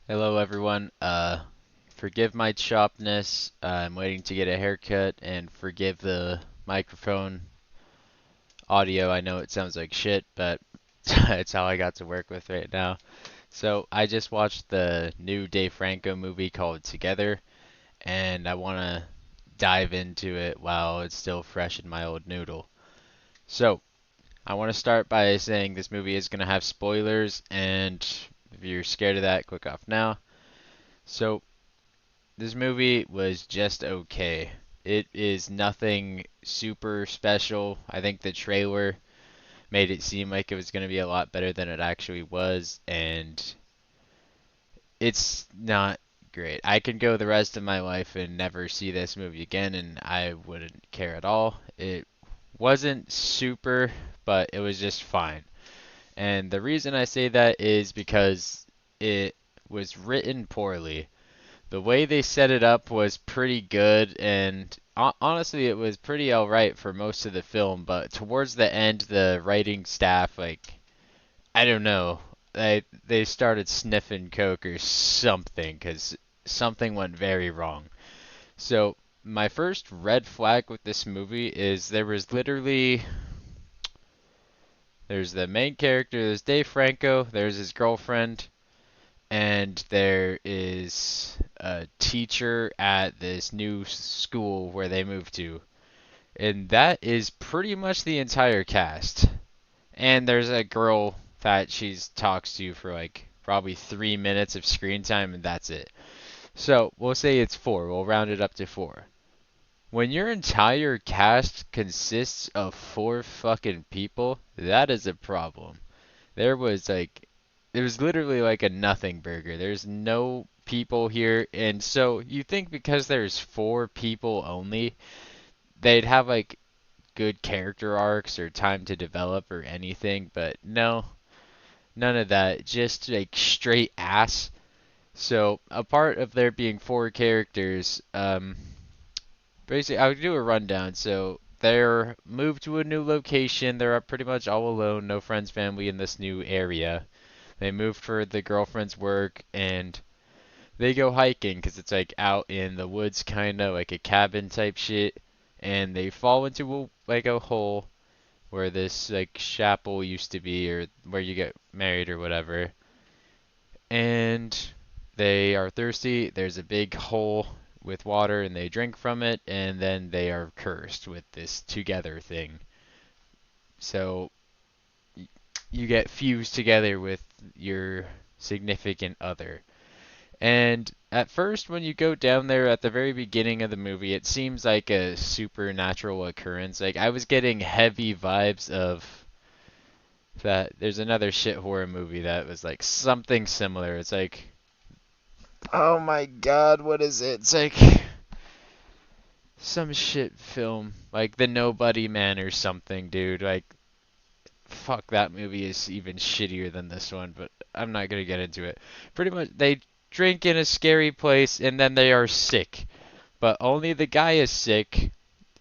Hello everyone. Forgive my chopness. I'm waiting to get a haircut and forgive the microphone audio. I know it sounds like shit, but it's how I got to work with right now. So I just watched the new Dave Franco movie called Together, and I want to dive into it while it's still fresh in my old noodle. So I want to start by saying this movie is going to have spoilers, and if you're scared of that, click off now. So this movie was just okay. It is nothing super special. I think the trailer made it seem like it was going to be a lot better than it actually was, and it's not great. I could go the rest of my life and never see this movie again, and I wouldn't care at all. It wasn't super, but it was just fine. And the reason I say that is because it was written poorly. The way they set it up was pretty good, and honestly, it was pretty alright for most of the film. But towards the end, the writing staff, like, I don't know, they started sniffing coke or something, because something went very wrong. So my first red flag with this movie is there's the main character, there's Dave Franco, there's his girlfriend, and there is a teacher at this new school where they moved to. And that is pretty much the entire cast. And there's a girl that she talks to for like probably 3 minutes of screen time, and that's it. So we'll say it's four. We'll round it up to four. When your entire cast consists of four fucking people, that is a problem. There was like it was literally like a nothing burger. There's no people here, and so you think because there's four people only, they'd have like good character arcs or time to develop or anything, but no, none of that. Just like straight ass. So a part of there being four characters, basically I'll do a rundown. So they're moved to a new location. They're pretty much all alone, no friends, family in this new area. They moved for the girlfriend's work, and they go hiking because it's like out in the woods, kind of like a cabin type shit. And they fall into like a hole where this like chapel used to be, or where you get married or whatever. And they are thirsty. There's a big hole with water, and they drink from it, and then they are cursed with this together thing. So you get fused together with your significant other. And at first, when you go down there at the very beginning of the movie, it seems like a supernatural occurrence. Like, I was getting heavy vibes of that. There's another shit horror movie that was like something similar. It's like, oh my god, what is it? It's like some shit film, like The Nobody Man or something, dude. Like, fuck, that movie is even shittier than this one, but I'm not gonna get into it. Pretty much, they drink in a scary place and then they are sick. But only the guy is sick.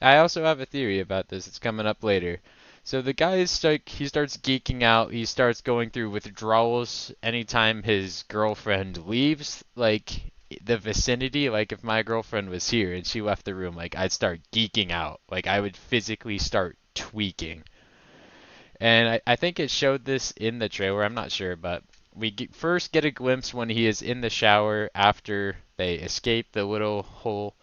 I also have a theory about this. It's coming up later. So the guy is like he starts geeking out. He starts going through withdrawals anytime his girlfriend leaves like the vicinity. Like if my girlfriend was here and she left the room, like I'd start geeking out. Like I would physically start tweaking. And I think it showed this in the trailer. I'm not sure, but first get a glimpse when he is in the shower after they escape the little hole,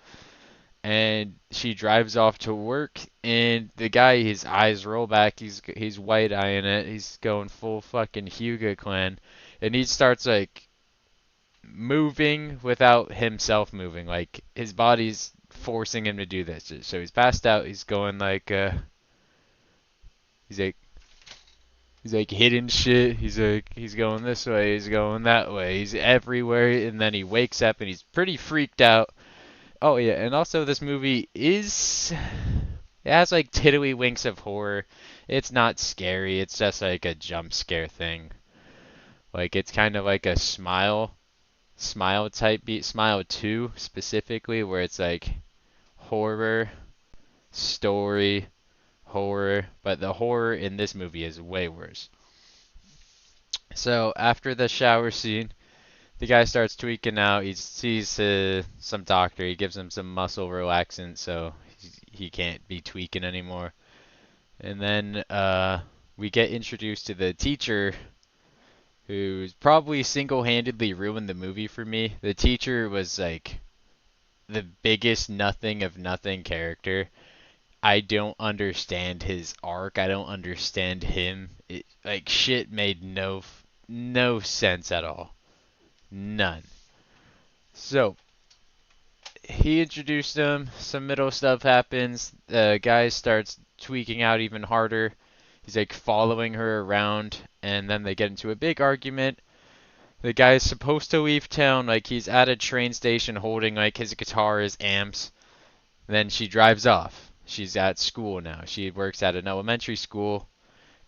and she drives off to work, and the guy, his eyes roll back, he's white eyeing it, he's going full fucking Hyuga clan, and he starts like moving without himself moving, like his body's forcing him to do this. So he's passed out, he's going like he's like he's like hitting shit, he's like he's going this way, he's going that way, he's everywhere, and then he wakes up and he's pretty freaked out. Oh yeah, and also this movie is it has like tiddlywinks of horror. It's not scary. It's just like a jump scare thing. Like it's kind of like a smile type beat, Smile 2 specifically, where it's like horror, story, horror, but the horror in this movie is way worse. So after the shower scene, The guy starts tweaking out. He sees some doctor. He gives him some muscle relaxant so he can't be tweaking anymore. And then we get introduced to the teacher who's probably single-handedly ruined the movie for me. The teacher was like the biggest nothing of nothing character. I don't understand his arc. I don't understand him. Like shit made no sense at all. None. So he introduced him. Some middle stuff happens. The guy starts tweaking out even harder. He's like following her around, and then they get into a big argument. The guy's supposed to leave town, like he's at a train station holding like his guitar, his amps. Then she drives off. She's at school now. She works at an elementary school,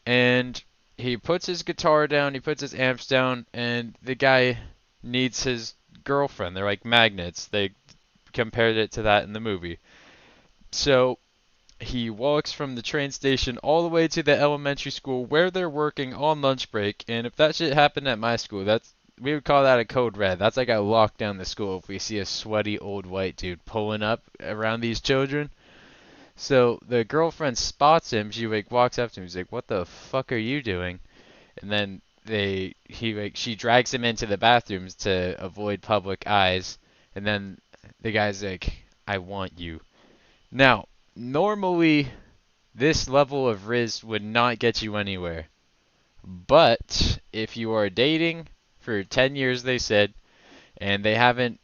and he puts his guitar down, he puts his amps down, and the guy needs his girlfriend. They're like magnets. They compared it to that in the movie. So he walks from the train station all the way to the elementary school where they're working on lunch break. And if that shit happened at my school, we would call that a code red. That's like a lockdown the school if we see a sweaty old white dude pulling up around these children. So the girlfriend spots him. She like walks up to him. She's like, "What the fuck are you doing?" And then she drags him into the bathrooms to avoid public eyes. And then the guy's like, "I want you." Now, normally this level of riz would not get you anywhere. But if you are dating for 10 years, they said, and they haven't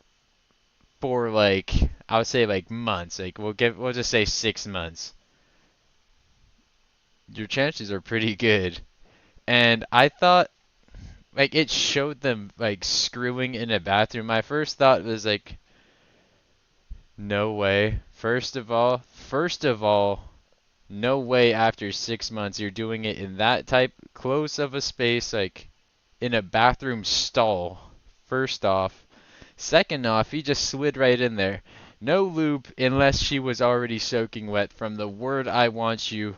for like, I would say like months, like we'll just say 6 months, your chances are pretty good. And I thought like it showed them like screwing in a bathroom. My first thought was like, no way. First of all, no way after 6 months you're doing it in that type close of a space, like in a bathroom stall. First off. Second off, he just slid right in there. No lube unless she was already soaking wet from the word "I want you,"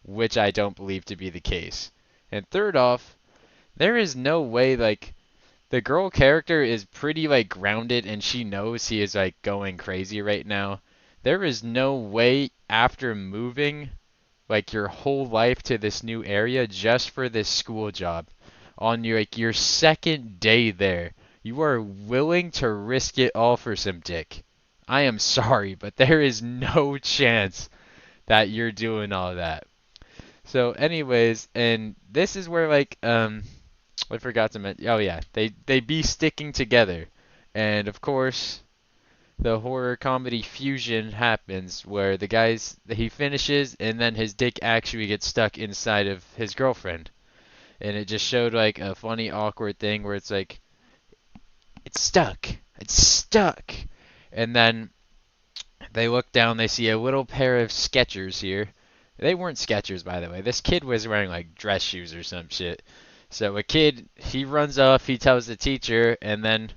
which I don't believe to be the case. And third off, there is no way like the girl character is pretty like grounded and she knows he is like going crazy right now. There is no way after moving like your whole life to this new area just for this school job on your second day there, you are willing to risk it all for some dick. I am sorry, but there is no chance that you're doing all that. So anyways, and this is where like I forgot to mention. Oh yeah, they be sticking together, and of course the horror comedy fusion happens where he finishes and then his dick actually gets stuck inside of his girlfriend, and it just showed like a funny awkward thing where it's like it's stuck, and then they look down, they see a little pair of Skechers here. They weren't Skechers, by the way. This kid was wearing like dress shoes or some shit. So a kid, he runs off, he tells the teacher, and then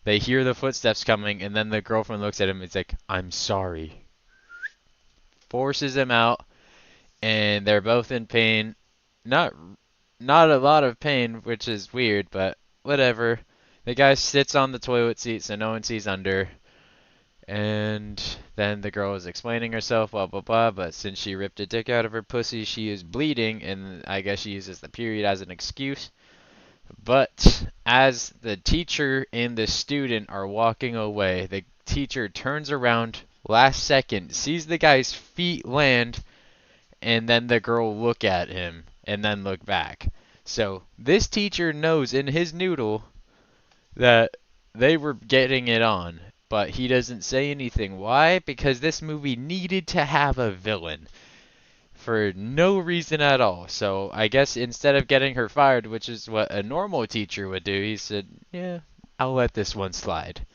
they hear the footsteps coming, and then the girlfriend looks at him. It's like, "I'm sorry." Forces him out, and they're both in pain. Not, not a lot of pain, which is weird, but whatever. The guy sits on the toilet seat so no one sees under. And then the girl is explaining herself, blah blah blah, but since she ripped a dick out of her pussy, she is bleeding, and I guess she uses the period as an excuse. But as the teacher and the student are walking away, the teacher turns around last second, sees the guy's feet land, and then the girl look at him and then look back. So this teacher knows in his noodle that they were getting it on, but he doesn't say anything. Why? Because this movie needed to have a villain for no reason at all. So I guess instead of getting her fired, which is what a normal teacher would do, he said, "Yeah, I'll let this one slide."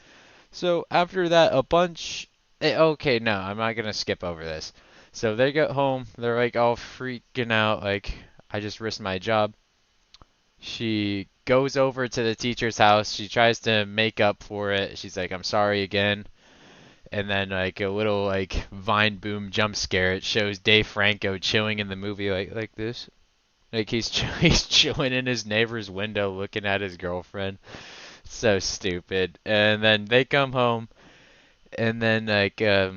So after that, okay, no, I'm not gonna skip over this. So they get home, they're like all freaking out, like, I just risked my job. She goes over to the teacher's house. She tries to make up for it. She's like, "I'm sorry again." And then like a little like Vine Boom jump scare. It shows Dave Franco chilling in the movie like this. Like he's chilling in his neighbor's window looking at his girlfriend. So stupid. And then they come home, and then like yeah,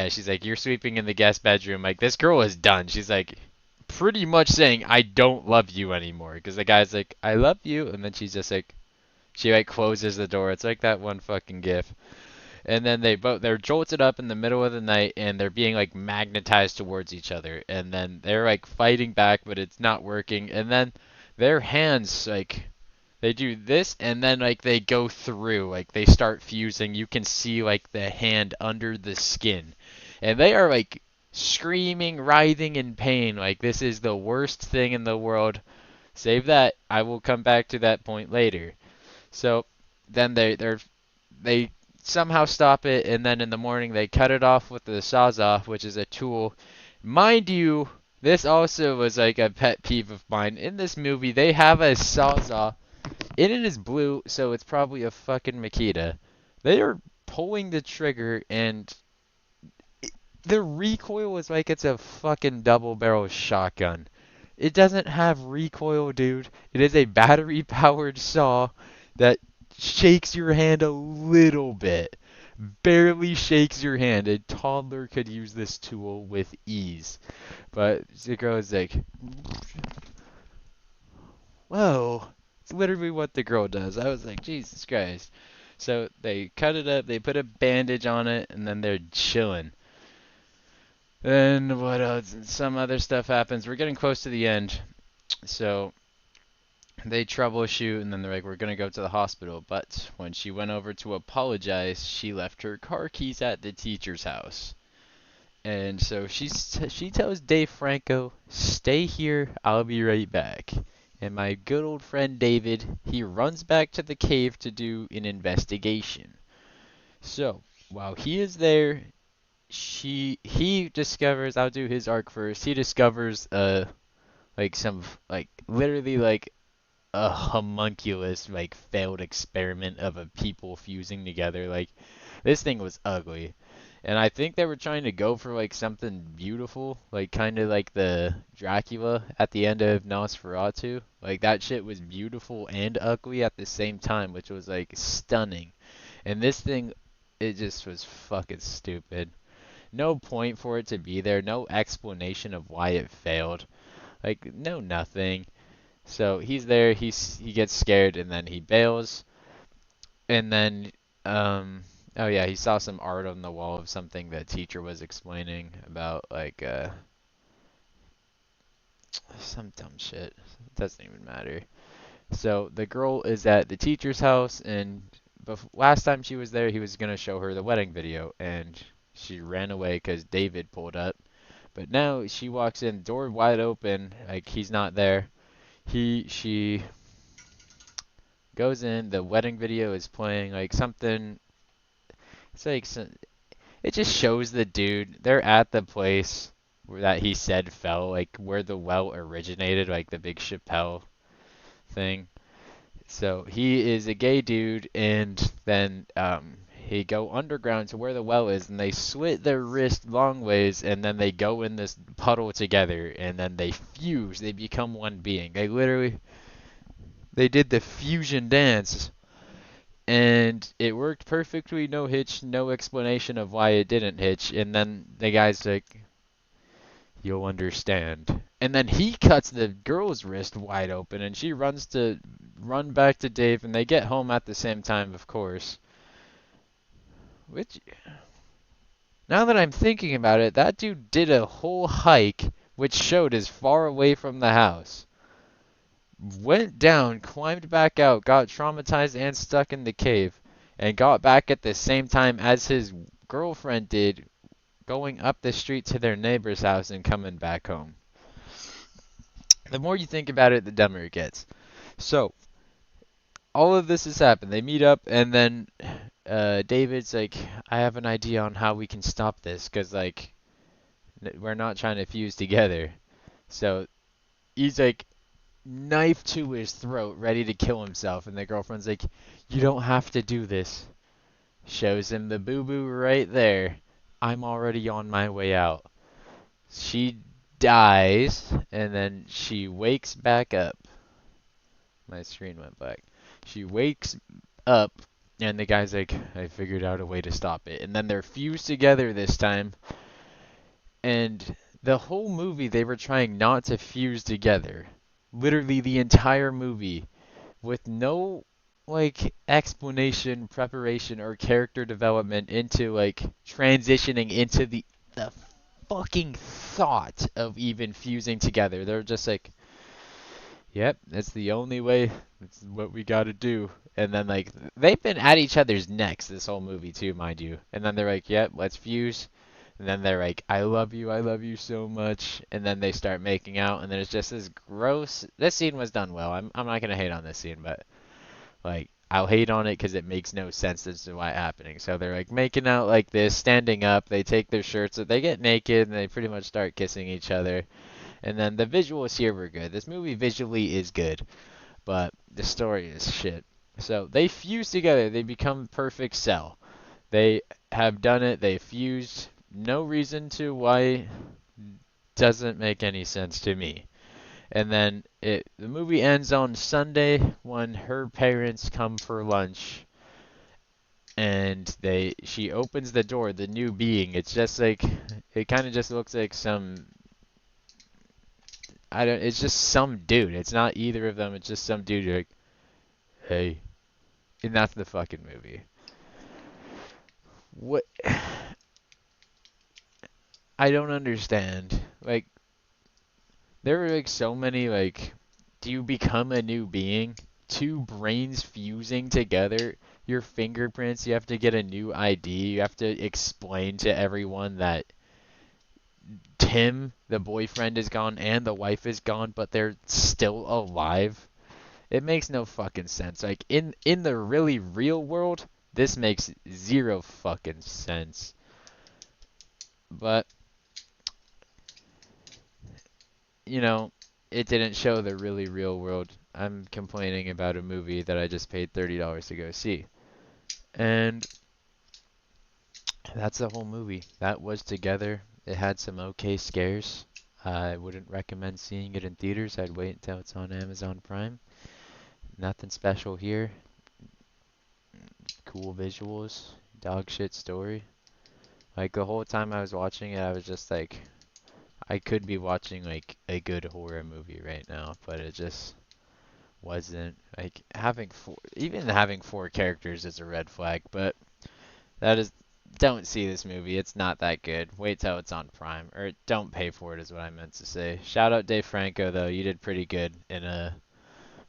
she's like, "You're sweeping in the guest bedroom." Like, this girl is done. She's like, pretty much saying, "I don't love you anymore." Because the guy's like, "I love you," and then she's just like, she like closes the door. It's like that one fucking gif. And then they're jolted up in the middle of the night, and they're being like magnetized towards each other. And then they're like fighting back, but it's not working. And then their hands like they do this, and then like they go through, like they start fusing. You can see like the hand under the skin, and they are like screaming, writhing in pain. Like, this is the worst thing in the world. Save that. I will come back to that point later. So then they somehow stop it, and then in the morning they cut it off with the sawzall, which is a tool. Mind you, this also was like a pet peeve of mine. In this movie, they have a sawzall and it is blue, so it's probably a fucking Makita. They are pulling the trigger, and the recoil is like it's a fucking double barrel shotgun. It doesn't have recoil, dude. It is a battery powered saw that shakes your hand a little bit. Barely shakes your hand. A toddler could use this tool with ease. But the girl is like, whoa. It's literally what the girl does. I was like, Jesus Christ. So they cut it up, they put a bandage on it, and then they're chilling. Then what else? Some other stuff happens. We're getting close to the end. So they troubleshoot, and then they're like, we're going to go to the hospital. But when she went over to apologize, she left her car keys at the teacher's house. And so she tells Dave Franco, "Stay here, I'll be right back." And my good old friend David, he runs back to the cave to do an investigation. So while he is there, he discovers, I'll do his arc first. He discovers like some like literally like a homunculus like failed experiment of a people fusing together. Like, this thing was ugly. And I think they were trying to go for like something beautiful, like kind of like the Dracula at the end of Nosferatu. Like, that shit was beautiful and ugly at the same time, which was like stunning. And this thing, it just was fucking stupid. No point for it to be there, no explanation of why it failed. Like, no nothing. So he's there, he gets scared, and then he bails. And then oh yeah, he saw some art on the wall of something the teacher was explaining about, like some dumb shit. It doesn't even matter. So the girl is at the teacher's house, and last time she was there, he was gonna show her the wedding video, and she ran away because David pulled up. But now she walks in, door wide open, like he's not there. She goes in, the wedding video is playing, like something. It's like it just shows the dude. They're at the place where that he said fell, like where the well originated, like the big Chappelle thing. So he is a gay dude, and then he go underground to where the well is, and they slit their wrist long ways, and then they go in this puddle together, and then they fuse. They become one being. They did the fusion dance, and it worked perfectly, no hitch, no explanation of why it didn't hitch. And then the guy's like, "You'll understand." And then he cuts the girl's wrist wide open, and she run back to Dave, and they get home at the same time, of course. Which, now that I'm thinking about it, that dude did a whole hike which showed as far away from the house. Went down, climbed back out, got traumatized and stuck in the cave, and got back at the same time as his girlfriend did, going up the street to their neighbor's house and coming back home. The more you think about it, the dumber it gets. So, all of this has happened. They meet up, and then David's like, "I have an idea on how we can stop this, because, like, we're not trying to fuse together." So, he's like, knife to his throat, ready to kill himself, and the girlfriend's like, "You don't have to do this." Shows him the boo-boo right there. I'm already on my way out. She dies, and then she wakes back up. My screen went black. She wakes up, and the guy's like, I figured out a way to stop it. And then they're fused together this time, and the whole movie they were trying not to fuse together. Literally the entire movie with no like explanation, preparation, or character development into like transitioning into the fucking thought of even fusing together. They're just like, yep, that's the only way. That's what we got to do. And then like they've been at each other's necks this whole movie too, mind you. And then they're like, yep, let's fuse. And then they're like, I love you so much. And then they start making out, and then it's just this gross. This scene was done well. I'm not gonna hate on this scene, but like I'll hate on it because it makes no sense as to why it's happening. So they're like making out like this, standing up. They take their shirts, they get naked, and they pretty much start kissing each other. And then the visuals here were good. This movie visually is good, but the story is shit. So they fuse together. They become perfect cell. They have done it. They fused. No reason to why doesn't make any sense to me. And then the movie ends on Sunday when her parents come for lunch, and she opens the door, the new being. It's just like it kind of just looks like some I don't it's just some dude. It's not either of them. It's just some dude like, "Hey." And that's the fucking movie. What I don't understand. Like there are like so many like do you become a new being? Two brains fusing together, your fingerprints, you have to get a new ID. You have to explain to everyone that Tim, the boyfriend, is gone and the wife is gone, but they're still alive. It makes no fucking sense. Like in the really real world, this makes zero fucking sense. But you know, it didn't show the really real world. I'm complaining about a movie that I just paid $30 to go see. And that's the whole movie. That was together. It had some okay scares. I wouldn't recommend seeing it in theaters. I'd wait until it's on Amazon Prime. Nothing special here. Cool visuals. Dog shit story. Like the whole time I was watching it, I was just like, I could be watching like a good horror movie right now, but it just wasn't. Like even having four characters is a red flag, but that is, don't see this movie. It's not that good. Wait till it's on Prime, or don't pay for it is what I meant to say. Shout out Dave Franco though. You did pretty good in a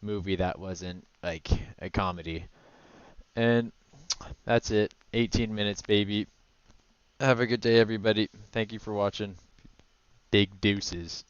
movie that wasn't like a comedy. And that's it. 18 minutes, baby. Have a good day, everybody. Thank you for watching. Big deuces.